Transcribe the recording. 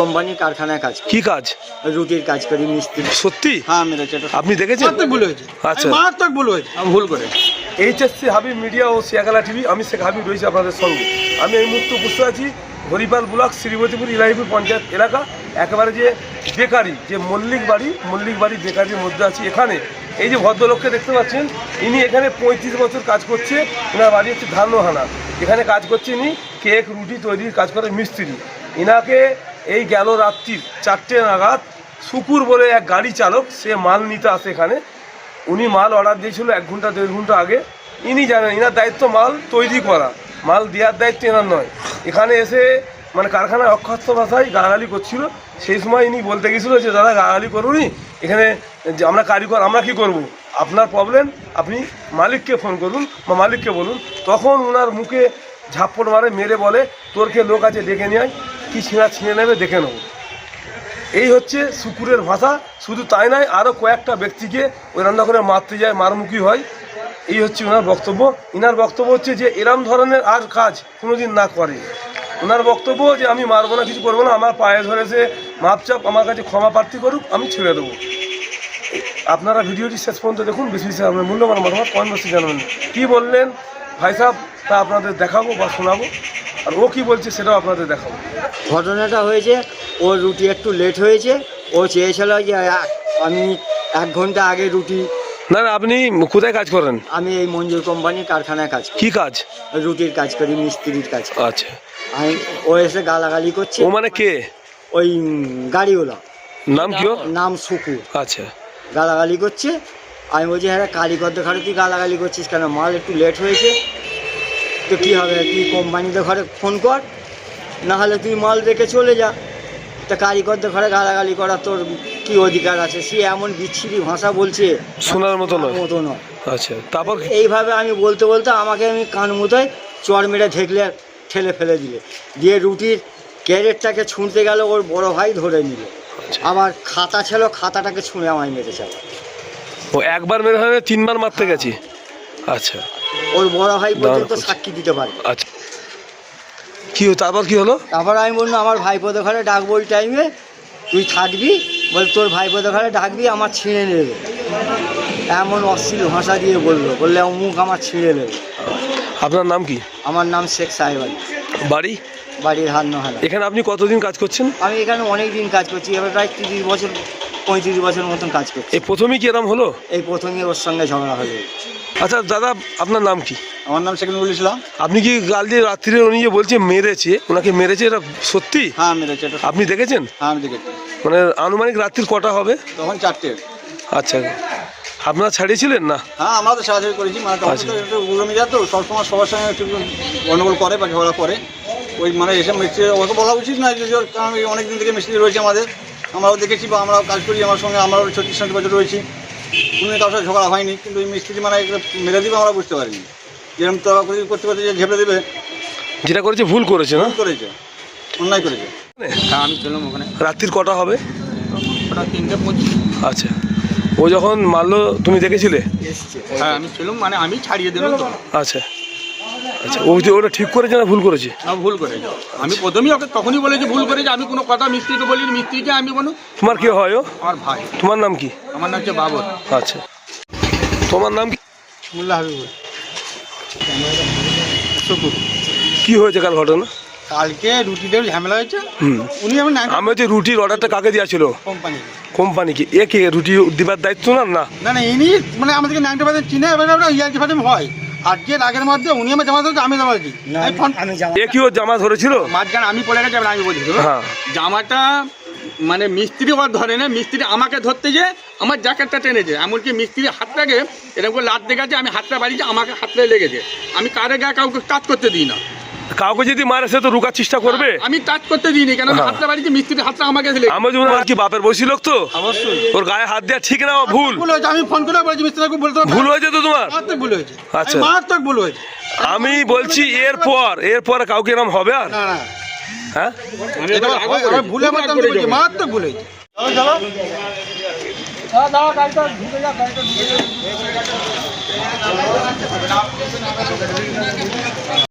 কোম্পানির কারখানায় কাজ। কি কাজ? রুটির কাজ করি, মিস্ত্রি। সত্যি? হ্যাঁ মেরেছে। আপনি দেখেছেন? ভুল হয়েছে। আচ্ছা, মারাত্মক ভুল হয়েছে, আমি ভুল করে। এইচএসসি হাবিব মিডিয়া ও শিয়াখালা টিভি, আমি শেখ হাবিব রয়েছি আপনাদের সঙ্গে। আমি এই মুহূর্তে উপস্থিত আছি হরিপাল ব্লক শ্রীমতীপুর ইলাহিপুর পঞ্চায়েত এলাকা, একেবারে যে বেকারি, যে মল্লিক বাড়ি বেকারির মধ্যে আছি। এখানে এই যে ভদ্রলোককে দেখতে পাচ্ছেন, ইনি এখানে 35 বছর কাজ করছে। ওনার বাড়ি হচ্ছে ধানহানা। এখানে কাজ করছে ইনি কেক রুটি তৈরির কাজ করে মিস্ত্রি। ইনাকে এই গেল রাত্রির 4টে নাগাদ শুকুর বলে এক গাড়ি চালক, সে মাল নিতে আসে এখানে। উনি মাল অর্ডার দিয়েছিল 1 ঘন্টা 1.5 ঘন্টা আগে। ইনি জানেন, ইনার দায়িত্ব মাল তৈরি করা, মাল দেওয়ার দায়িত্ব এনার নয়। এখানে এসে মানে কারখানায় অক্ষত ভাষায় গালাগালি করছিল। সেই সময় ইনি বলতে গেছিলো যে দাদা গালাগালি করুনি, এখানে যে আমরা কারিগর, আমরা কি করব, আপনার প্রবলেম, আপনি মালিককে ফোন করুন বা মালিককে বলুন। তখন ওনার মুখে ঝাপ্পড় মেরে বলে তোর কে লোক আছে ডেকে নিয়ে আয়, কি ছিঁড়ে নেবে দেখে নেবো। এই হচ্ছে শুকুরের ভাষা। শুধু তাই নয়, আরও কয়েকটা ব্যক্তিকে ওই রান্না করে মারতে যায়, মারমুখী হয়। এই হচ্ছে ওনার বক্তব্য। ইনার বক্তব্য হচ্ছে যে এরম ধরনের আর কাজ কোনোদিন না করে। ওনার বক্তব্য যে আমি মারবো না, কিছু করবো না, আমার পায়ে ধরেছে মাপচাপ, আমার কাছে ক্ষমা প্রার্থী করুক, আমি ছেড়ে দেবো। আপনারা ভিডিওটি শেষ পর্যন্ত দেখুন, বেশি বেশি আপনার মূল্যবান মতামত কমেন্ট বক্সে জানাবেন। কী বললেন ভাই সাহেব তা আপনাদের দেখাবো বা শোনাবো, আর ও কী বলছে সেটাও আপনাদের দেখাবো। ঘটনাটা হয়েছে, ওর রুটি একটু লেট হয়েছে। ও চেয়েছিল যে আমি 1 ঘন্টা আগে রুটি। না না, আপনি কোথায় কাজ করেন? আমি এই মঞ্জুর কোম্পানির কারখানায় কাজ করি। কি কাজ? রুটির কাজ করি, মিস্ত্রির কাজ। আচ্ছা, ও এসে গালাগালি করছে। ও মানে কে? ওই গাড়িওয়ালা। নাম কি? নাম শুকুর। আচ্ছা, গালাগালি করছে। আমি বলছি হ্যাঁ কারিগর ঘরে তুই গালাগালি করছিস কেন, মাল একটু লেট হয়েছে তো কী হবে, তুই কোম্পানিতে ঘরে ফোন কর, না হলে তুই মাল রেখে চলে যা। তা কারিগরদের ঘরে গালাগালি করা তোর কি অধিকার আছে? সে এমন বিচ্ছিরি ভাষা বলছে, শোনার মতো নয়। আচ্ছা, তারপর এইভাবে আমি বলতে বলতে আমাকে আমি কান মুতোয় চড় মেরে ঠেলে ফেলে দিয়ে রুটির ক্যারেটটাকে ছুঁড়তে গেল, ওর বড় ভাই ধরে নিল। আবার খাতা ছিল, খাতাটাকে ছুঁড়ে আমায় মেরেছে। ও একবার মেরে হয় 3বার মারতে গেছি। আচ্ছা, ওর বড় ভাই পর্যন্ত সাক্ষী দিতে পারে। আচ্ছা, কি তারপর কি হলো? তারপর আমি বললাম আমার ভাইপোদের ঘরে ডাকবো, ওই টাইমে তুই থাকবি, বল তোর ভাইপোদের ঘরে ডাকবি, আমার ছিঁড়ে নেবে। এমন অশ্লীল ভাষা দিয়ে বললে মুখ আমার ছিঁড়ে নেবে। আপনার নাম কি? আমার নাম শেখ সাহেব আলী। বাড়ির ধানহানা। এখানে আপনি কতদিন কাজ করছেন? আমি এখানে অনেক দিন কাজ করছি, এবার প্রায় 30 বছর 35 বছর মতন কাজ করছি। এই প্রথমেই কি এরম হলো? এই প্রথমে ওর সঙ্গে ঝগড়া হলো। আচ্ছা দাদা, আপনার নাম কি? আমার নাম শেখনুল ইসলাম। আপনি কি কাল যে রাত্রিরে উনি যে বলছে মেরেছে, ওনাকে মেরেছে, এটা সত্যি? হ্যাঁ মেরেছে। আপনি দেখেছেন? হ্যাঁ আমি দেখেছি। মানে আনুমানিক রাত্রির কটা হবে? তখন 4টে। আচ্ছা, আপনারা ছাড়িয়েছিলেন না? হ্যাঁ আমরা তো সাহায্য করেছি, মানে তখন তো একটু উগ্রমি যা তো সবসময় সবার সঙ্গে একটু গণ্ডগোল করে বা ঝগড়া করে। ওই মানে এসে মিস্ত্রি ওকে বলা উচিত নয়, যে কারণ অনেক দিন থেকে মিস্ত্রি রয়েছে আমাদের, আমরাও দেখেছি বা আমরাও কাজ করি, আমার সঙ্গে আমরাও 36 বছর রয়েছি, কোনো কারোর সাথে ঝগড়া হয়নি। কিন্তু ওই মিস্ত্রি মানে মেরে দিবে আমরা বুঝতে পারিনি, যেরকম তো করতে করতে যে ঝেপে দেবে, যেটা করেছে ভুল করেছে, না করেছে, অন্যায় করেছে। হ্যাঁ আমি ছিলাম ওখানে। রাত্রির কটা হবে? ওটা 3:25। আচ্ছা, ও যখন মারলো তুমি দেখেছিলে? হ্যাঁ আমি ছিলাম, মানে আমি ছাড়িয়ে দিলাম। আচ্ছা আচ্ছা, ওটা ঠিক করেছে না ভুল করেছে? হ্যাঁ ভুল করেছে। আমি প্রথমেই ওকে তখনই বলেছি ভুল করেছে, আমি কোনো কথা মিস্ত্রিকে বলিনি। মিস্ত্রিকে আমি বলুন তোমার কি হয়? ও আমার ভাই। তোমার নাম কি? আমার নাম হচ্ছে বাবর। আচ্ছা, তোমার নাম কি? মোল্লা হাবিবুল। শুকুর। কি হয়েছে কাল ঘটনা? কালকে রুটিতে ঝামেলা হয়েছে। উনি আমি হচ্ছে রুটির অর্ডারটা কাকে দেওয়া ছিল? কোম্পানি কি এ কে রুটি দিবার দায়িত্ব না? না না ইনি মানে আমাদেরকে 90% চিনে, এবার ইয়ার্কি ফাটিম হয়। আজকের আগের মধ্যে উনি আমার জামা ধরেছে, আমি জামা দিই। এ কি ও জামা ধরেছিল? মাঝখানে আমি পড়ে গেছি, আমি বলছি জামাটা মানে মিস্ত্রি ওর ধরে না, মিস্ত্রি আমাকে ধরতে যে আমার জ্যাকেটটা টেনেছে, এমনকি মিস্ত্রি হাতটাকে এরকম করে লাত দেখেছে, আমি হাতটা বাড়িয়েছি, আমাকে হাতটায় লেগেছে। আমি কারে গায়ে কাউকে টাচ করতে দিই না। কাউকে যদি মারে সে তো রুকার চেষ্টা করবে। আমি টাচ করতে দিইনি, কেন হাতটা বাড়িয়েছি, মিস্ত্রির হাতটা আমাকে লেগেছে। আমার যেমন আর কি বাপের বয়সী লোক তো অবশ্যই ওর গায়ে হাত দেওয়া ঠিক না, ভুল হয়েছে। আমি ফোন করে বলছি মিস্ত্রিকে, বলতে ভুল হয়েছে তো তোমার? মারাত্মক ভুল হয়েছে। আচ্ছা মারাত্মক ভুল হয়েছে। আমি বলছি এরপর কাউকে এরকম হবে আর? না না, হ্যাঁ ভুলে মারাত্মক ভুল হয়েছে।